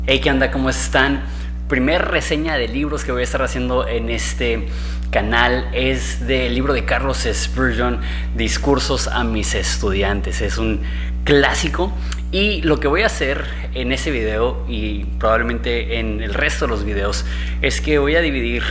Hey, ¿qué onda? ¿Cómo están? Primer reseña de libros que voy a estar haciendo en este canal es del libro de Carlos Spurgeon, Discursos a mis estudiantes. Es un clásico y lo que voy a hacer en ese video y probablemente en el resto de los videos es que voy a dividir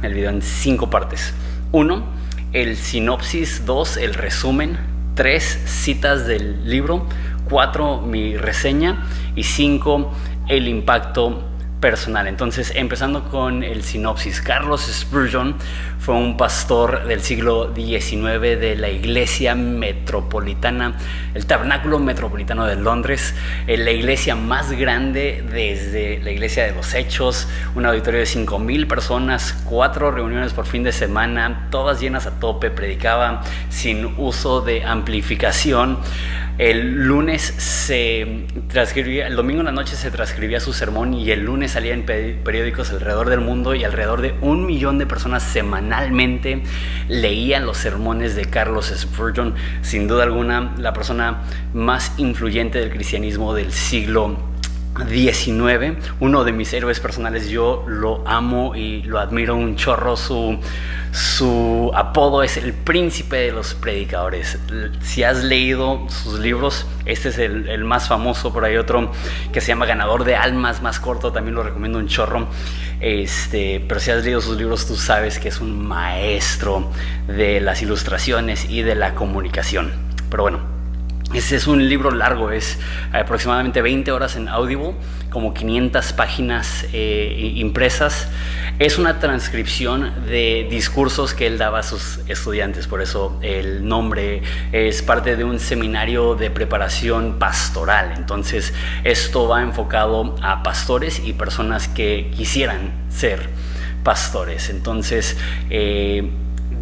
el video en 5 partes. 1, el sinopsis. 2, el resumen. 3, citas del libro. 4, mi reseña. Y 5, el impacto personal. Entonces, empezando con el sinopsis. Carlos Spurgeon fue un pastor del siglo XIX de la Iglesia Metropolitana, el Tabernáculo Metropolitano de Londres, la iglesia más grande desde la iglesia de los Hechos, un auditorio de 5,000 personas, 4 reuniones por fin de semana, todas llenas a tope, predicaba sin uso de amplificación. El lunes se transcribía, el domingo en la noche se transcribía su sermón y el lunes salía en periódicos alrededor del mundo y alrededor de 1 millón de personas semanalmente leían los sermones de Carlos Spurgeon. Sin duda alguna, la persona más influyente del cristianismo del siglo XIX, uno de mis héroes personales. Yo lo amo y lo admiro un chorro. Su apodo es el príncipe de los predicadores. Si has leído sus libros, este es el más famoso. Por ahí otro que se llama Ganador de Almas, más corto, también lo recomiendo un chorro. Pero si has leído sus libros, tú sabes que es un maestro de las ilustraciones y de la comunicación. Pero bueno, este es un libro largo, es aproximadamente 20 horas en Audible, como 500 páginas impresas. Es una transcripción de discursos que él daba a sus estudiantes, por eso el nombre es parte de un seminario de preparación pastoral. Entonces, esto va enfocado a pastores y personas que quisieran ser pastores. Entonces,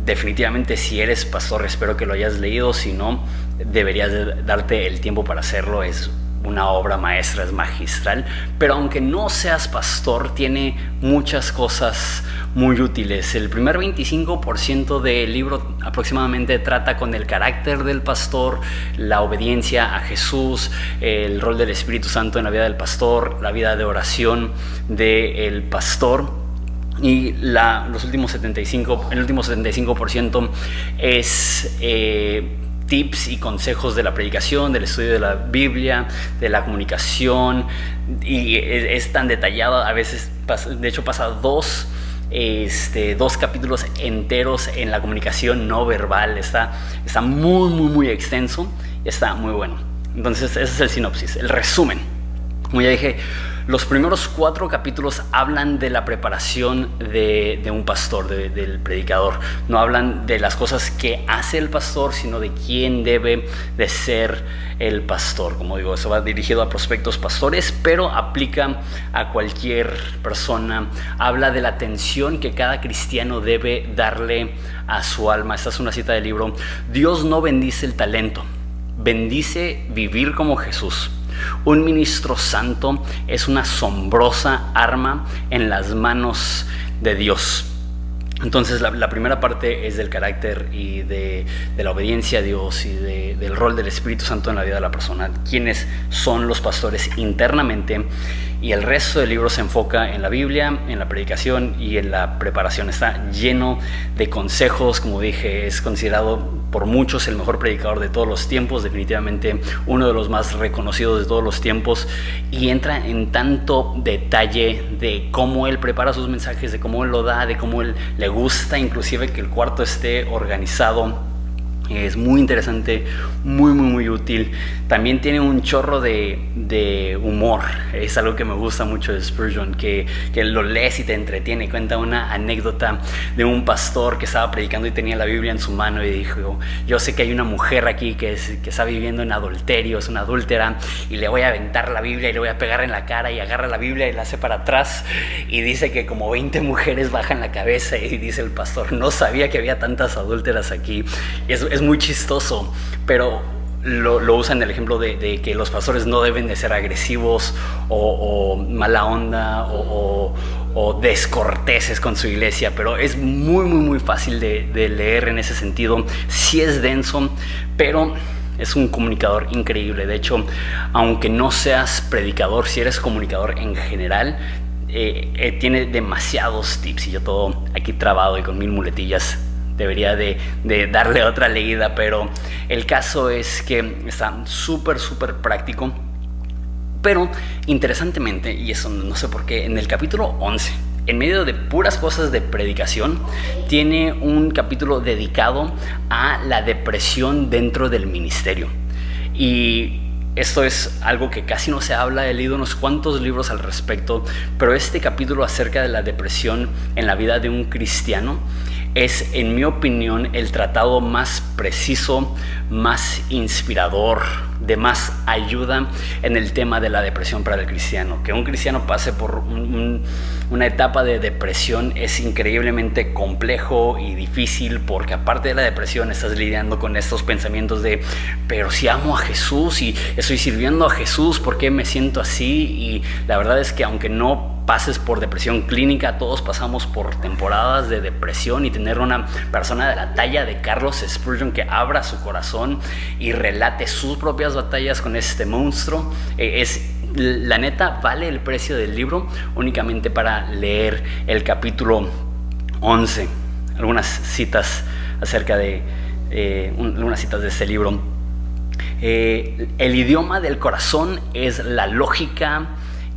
definitivamente, si eres pastor, espero que lo hayas leído. Si no, deberías darte el tiempo para hacerlo. Es una obra maestra, es magistral. Pero aunque no seas pastor, tiene muchas cosas muy útiles. El primer 25% del libro aproximadamente trata con el carácter del pastor, la obediencia a Jesús, el rol del Espíritu Santo en la vida del pastor, la vida de oración del pastor. Y el último 75% es tips y consejos de la predicación, del estudio de la Biblia, de la comunicación, y es tan detallado. A veces, de hecho, pasa dos capítulos enteros en la comunicación no verbal. Está muy, muy, muy extenso y está muy bueno. Entonces, ese es el sinopsis, el resumen. Como ya dije, los primeros 4 capítulos hablan de la preparación de un pastor, del predicador. No hablan de las cosas que hace el pastor, sino de quién debe de ser el pastor. Como digo, eso va dirigido a prospectos pastores, pero aplica a cualquier persona. Habla de la atención que cada cristiano debe darle a su alma. Esta es una cita del libro. Dios no bendice el talento, bendice vivir como Jesús. Un ministro santo es una asombrosa arma en las manos de Dios. Entonces, la primera parte es del carácter y de la obediencia a Dios y del rol del Espíritu Santo en la vida de la persona, quiénes son los pastores internamente. Y el resto del libro se enfoca en la Biblia, en la predicación y en la preparación. Está lleno de consejos. Como dije, es considerado por muchos el mejor predicador de todos los tiempos, definitivamente uno de los más reconocidos de todos los tiempos, y entra en tanto detalle de cómo él prepara sus mensajes, de cómo él lo da, de cómo él le gusta inclusive que el cuarto esté organizado. Es muy interesante, muy, muy, muy útil. También tiene un chorro de humor. Es algo que me gusta mucho de Spurgeon, que lo lees y te entretiene. Cuenta una anécdota de un pastor que estaba predicando y tenía la Biblia en su mano y dijo: yo sé que hay una mujer aquí que está viviendo en adulterio, es una adúltera, y le voy a aventar la Biblia y le voy a pegar en la cara. Y agarra la Biblia y la hace para atrás y dice que como 20 mujeres bajan la cabeza, y dice el pastor: no sabía que había tantas adúlteras aquí. Es muy chistoso, pero lo usan el ejemplo de que los pastores no deben de ser agresivos o mala onda o descorteses con su iglesia, pero es muy, muy, muy fácil de leer en ese sentido. Sí es denso, pero Es un comunicador increíble. De hecho, aunque no seas predicador, si eres comunicador en general, tiene demasiados tips, y yo todo aquí trabado y con 1000 muletillas debería de darle otra leída, pero el caso es que está súper práctico. Pero interesantemente, y eso no sé por qué, en el capítulo 11, en medio de puras cosas de predicación, tiene un capítulo dedicado a la depresión dentro del ministerio. Y esto es algo que casi no se habla. He leído unos cuantos libros al respecto, pero este capítulo acerca de la depresión en la vida de un cristiano es, en mi opinión, el tratado más preciso, más inspirador, de más ayuda en el tema de la depresión para el cristiano. Que un cristiano pase por una etapa de depresión es increíblemente complejo y difícil, porque aparte de la depresión estás lidiando con estos pensamientos de, pero si amo a Jesús y estoy sirviendo a Jesús, ¿por qué me siento así? Y la verdad es que aunque no pases por depresión clínica, todos pasamos por temporadas de depresión, y tener una persona de la talla de Carlos Spurgeon que abra su corazón y relate sus propias batallas con este monstruo, la neta vale el precio del libro únicamente para leer el capítulo 11. Algunas citas acerca de algunas citas de este libro. El idioma del corazón es la lógica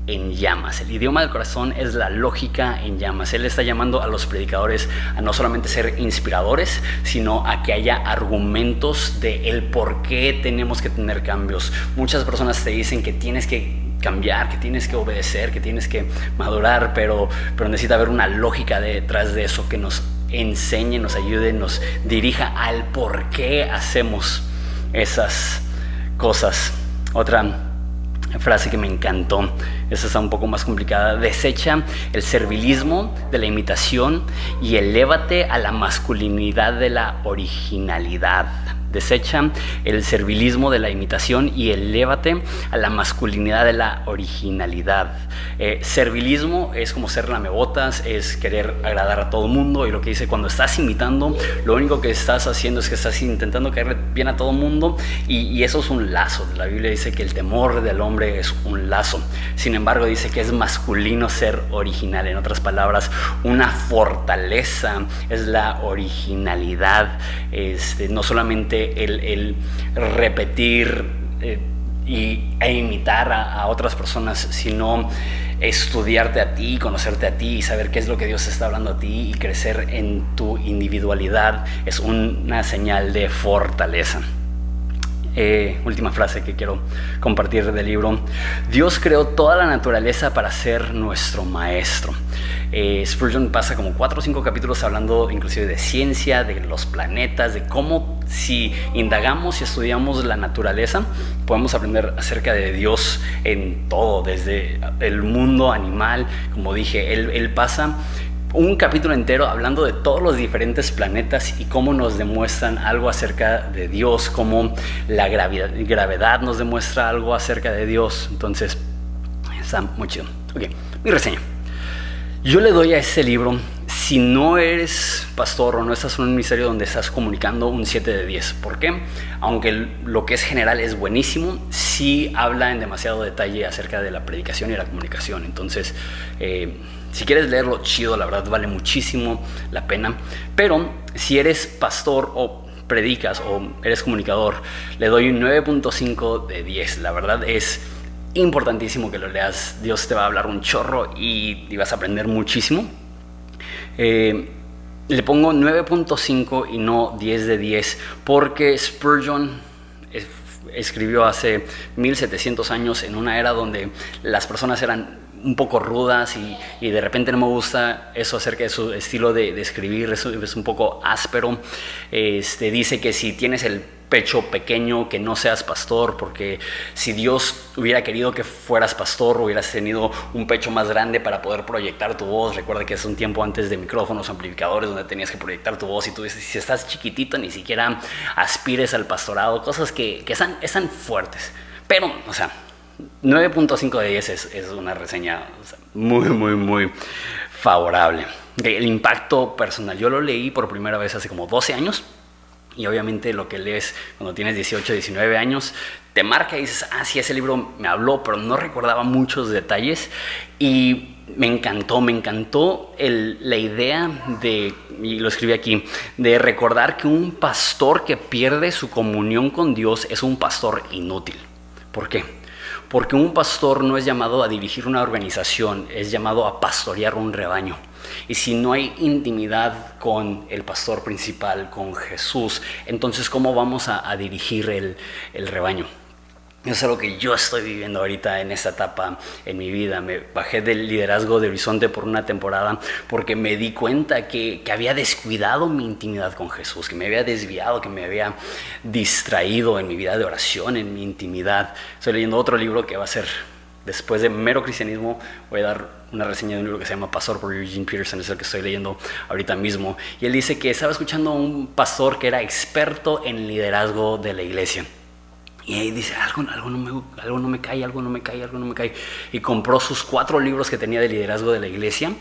en llamas. El idioma del corazón es la lógica en llamas. Él está llamando a los predicadores a no solamente ser inspiradores, sino a que haya argumentos de el por qué tenemos que tener cambios. Muchas personas te dicen que tienes que cambiar, que tienes que obedecer, que tienes que madurar, pero necesita haber una lógica detrás de eso que nos enseñe, nos ayude, nos dirija al por qué hacemos esas cosas. Otra frase que me encantó, esta está un poco más complicada: desecha el servilismo de la imitación y elévate a la masculinidad de la originalidad. Desecha el servilismo de la imitación y elévate a la masculinidad de la originalidad. Servilismo es como ser lamebotas, es querer agradar a todo el mundo, y lo que dice, cuando estás imitando, lo único que estás haciendo es que estás intentando caerle bien a todo el mundo, y eso es un lazo. La Biblia dice que el temor del hombre es un lazo. Sin embargo, dice que es masculino ser original. En otras palabras, una fortaleza es la originalidad. No solamente el repetir e imitar a otras personas, sino estudiarte a ti, conocerte a ti y saber qué es lo que Dios está hablando a ti, y crecer en tu individualidad es una señal de fortaleza. Última frase que quiero compartir del libro: Dios creó toda la naturaleza para ser nuestro maestro. Spurgeon pasa como 4 o 5 capítulos hablando inclusive de ciencia, de los planetas, de cómo, si indagamos y estudiamos la naturaleza, podemos aprender acerca de Dios en todo, desde el mundo animal. Como dije, él pasa un capítulo entero hablando de todos los diferentes planetas y cómo nos demuestran algo acerca de Dios, cómo la gravedad nos demuestra algo acerca de Dios. Entonces, está muy chido. Ok, mi reseña. Yo le doy a este libro, si no eres pastor o no estás en un ministerio donde estás comunicando, un 7 de 10. ¿Por qué? Aunque lo que es general es buenísimo, sí habla en demasiado detalle acerca de la predicación y la comunicación. Entonces, si quieres leerlo, chido, la verdad vale muchísimo la pena. Pero si eres pastor o predicas o eres comunicador, le doy un 9.5 de 10. La verdad es importantísimo que lo leas. Dios te va a hablar un chorro y vas a aprender muchísimo. Le pongo 9.5 y no 10 de 10 porque Spurgeon escribió hace 1700 años en una era donde las personas eran un poco rudas y de repente no me gusta eso acerca de su estilo de escribir. Eso es un poco áspero. Dice que si tienes el pecho pequeño, que no seas pastor, porque si Dios hubiera querido que fueras pastor, hubieras tenido un pecho más grande para poder proyectar tu voz. Recuerda que es un tiempo antes de micrófonos, amplificadores, donde tenías que proyectar tu voz, y tú dices, si estás chiquitito, ni siquiera aspires al pastorado. Cosas que están fuertes. Pero, o sea, 9.5 de 10 es una reseña, o sea, muy favorable. El impacto personal, yo lo leí por primera vez hace como 12 años Y obviamente lo que lees cuando tienes 18, 19 años, te marca y dices, ah, sí, ese libro me habló, pero no recordaba muchos detalles. Y me encantó la idea de, y lo escribí aquí, de recordar que un pastor que pierde su comunión con Dios es un pastor inútil. ¿Por qué? Porque un pastor no es llamado a dirigir una organización, es llamado a pastorear un rebaño. Y si no hay intimidad con el pastor principal, con Jesús, entonces ¿cómo vamos a dirigir el rebaño? Eso es algo que yo estoy viviendo ahorita en esta etapa en mi vida. Me bajé del liderazgo de Horizonte por una temporada porque me di cuenta que había descuidado mi intimidad con Jesús, que me había desviado, que me había distraído en mi vida de oración, en mi intimidad. Estoy leyendo otro libro que va a ser, después de Mero Cristianismo, voy a dar una reseña de un libro que se llama Pastor por Eugene Peterson, es el que estoy leyendo ahorita mismo. Y él dice que estaba escuchando a un pastor que era experto en liderazgo de la iglesia. Y ahí dice, algo no me cae. Y compró sus 4 libros que tenía de liderazgo de la iglesia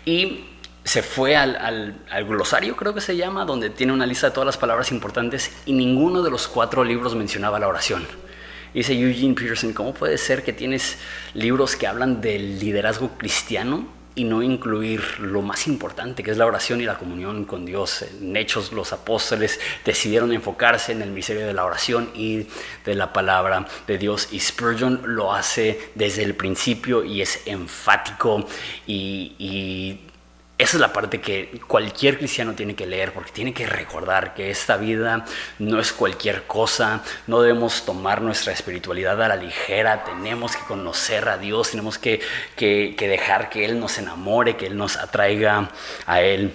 y se fue al glosario, creo que se llama, donde tiene una lista de todas las palabras importantes y ninguno de los 4 libros mencionaba la oración. Y dice Eugene Peterson, ¿cómo puede ser que tienes libros que hablan del liderazgo cristiano y no incluir lo más importante, que es la oración y la comunión con Dios? En Hechos, los apóstoles decidieron enfocarse en el misterio de la oración y de la palabra de Dios, y Spurgeon lo hace desde el principio y es enfático, y esa es la parte que cualquier cristiano tiene que leer, porque tiene que recordar que esta vida no es cualquier cosa, no debemos tomar nuestra espiritualidad a la ligera, tenemos que conocer a Dios, tenemos que dejar que Él nos enamore, que Él nos atraiga a Él.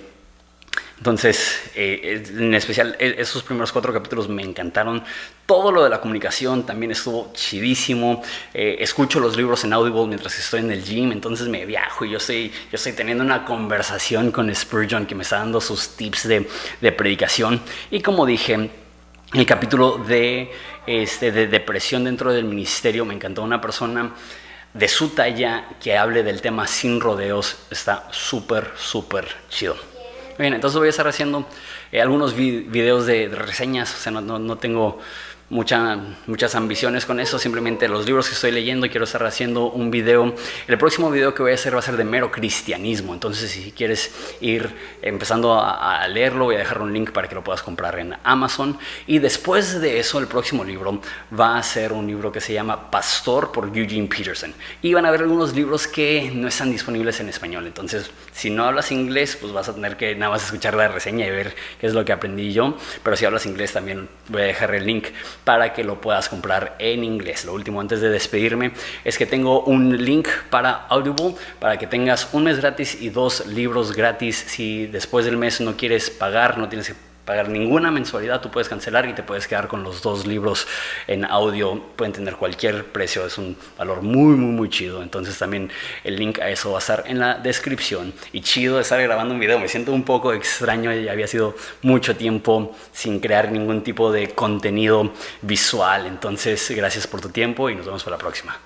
Entonces, en especial, esos primeros 4 capítulos me encantaron. Todo lo de la comunicación también estuvo chidísimo. Escucho los libros en Audible mientras estoy en el gym, entonces me viajo y yo estoy teniendo una conversación con Spurgeon, que me está dando sus tips de predicación. Y como dije, el capítulo de depresión dentro del ministerio, me encantó. Una persona de su talla que hable del tema sin rodeos está súper chido. Bien, entonces voy a estar haciendo algunos videos de reseñas. O sea, no tengo muchas ambiciones con eso, simplemente los libros que estoy leyendo, y quiero estar haciendo un video. El próximo video que voy a hacer va a ser de Mero Cristianismo, entonces si quieres ir empezando a leerlo, voy a dejar un link para que lo puedas comprar en Amazon. Y después de eso, el próximo libro va a ser un libro que se llama Pastor por Eugene Peterson, y van a haber algunos libros que no están disponibles en español. Entonces, si no hablas inglés, pues vas a tener que nada más escuchar la reseña y ver qué es lo que aprendí yo, pero si hablas inglés también voy a dejar el link para que lo puedas comprar en inglés. Lo último, antes de despedirme, es que tengo un link para Audible para que tengas un mes gratis y 2 libros gratis. Si después del mes no quieres pagar, no tienes que pagar ninguna mensualidad, tú puedes cancelar y te puedes quedar con los 2 libros en audio. Pueden tener cualquier precio, es un valor muy chido. Entonces también el link a eso va a estar en la descripción. Y chido estar grabando un video, me siento un poco extraño, ya había sido mucho tiempo sin crear ningún tipo de contenido visual. Entonces gracias por tu tiempo y nos vemos para la próxima.